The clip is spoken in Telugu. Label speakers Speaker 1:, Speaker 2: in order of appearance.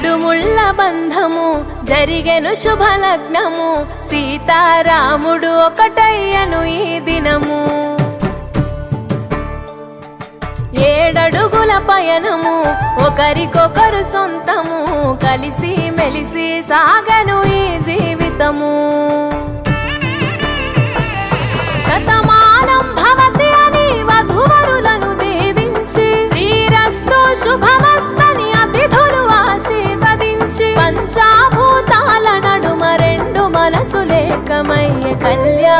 Speaker 1: మూడు ముళ్ళ బంధము జరిగెను శుభలగ్నము సీతారాముడు ఒకటయ్యను ఈ దినము ఏడడుగుల పయనము ఒకరికొకరు సొంతము కలిసి మెలిసి సాగను ఈ జీవితము శతమానం భవతి అని వధువరులను దీవించి శ్రీరస్తు శుభమస్తని అతిథులు ఆశీర్వదించి పంచాభూతాల నడుమ రెండు మనసులేకమయ్యే కళ్యాణ